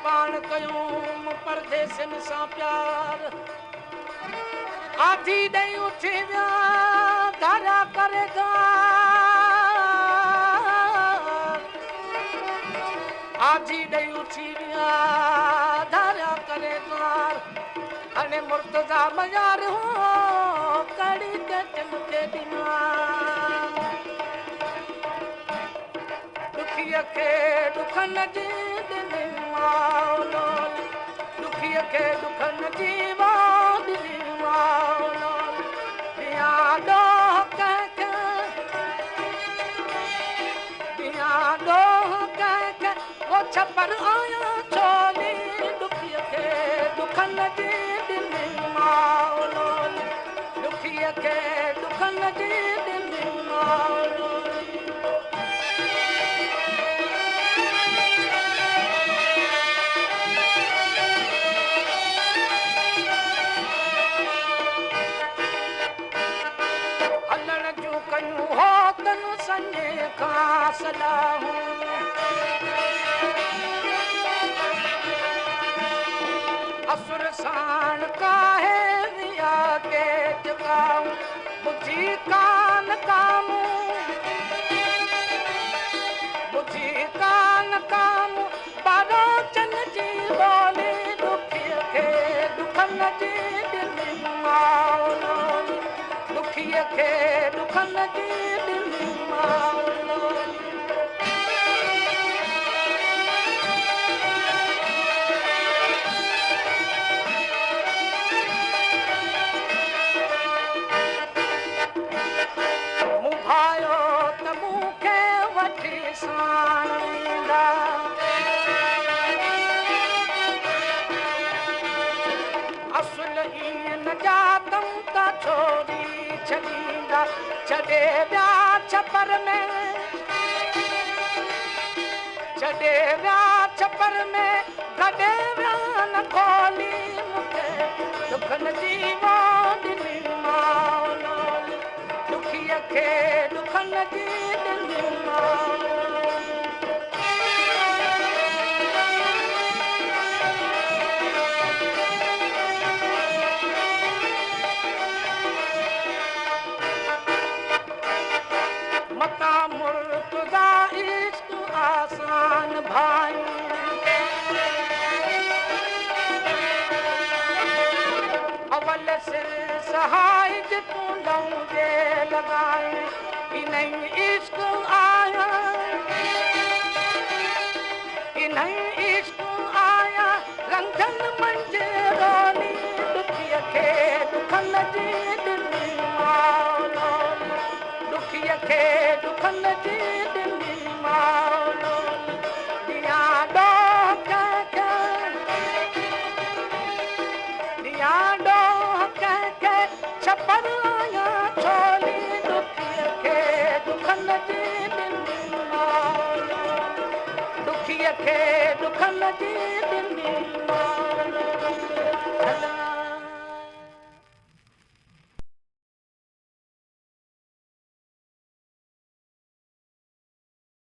पाण कयूं परदेसन सां प्यार आधी ॾेई उथी विया धारा करेगा आधी ॾेई उथी विया धारा करेगा अने मुर्तज़ा मयार हो कड़ी के चलते बिना दुखिया के दुखन जी दिली माओलो दुखिया के दुखन जी दिली माओलो यादो के यादो के वो छपर आया चोली दुखिया के दुखन जी दिली माओलो दुखिया के दुखन जी दिली माओलो संजय का सलाम असुर सान का है रिया के जगाऊं बुझी कान कामू बुझी कान कामू बारो चन जी बोली दुखिया के दुखन जी दिली माओलो दुखिया के दुखन जी दिली मुभायो त मूंखे वठी साण वेंदा असुल ईअं न जातम त छोड़ी छॾींदा छॾे विया छपर में छॾे विया छपर में गॾे विया न खोली मूंखे दुखन जी दिली माओलो दुखिया के दुखन जी दिली माओलो मता मुर्तज़ा इश्क आसान भाई अवल से सहाय तू लौंगे लगाए इन्हीं इश्क आया इन्हीं इश्क आया रंगन मंजे रोली दुखिया के दुखन जी दिली माओलो दुखिया के दुखन जी दिली माओलो यादो के छपर आया छोली दुखिया के दुखन जी दिली माओलो दुखिया के दुखन जी दिली माओलो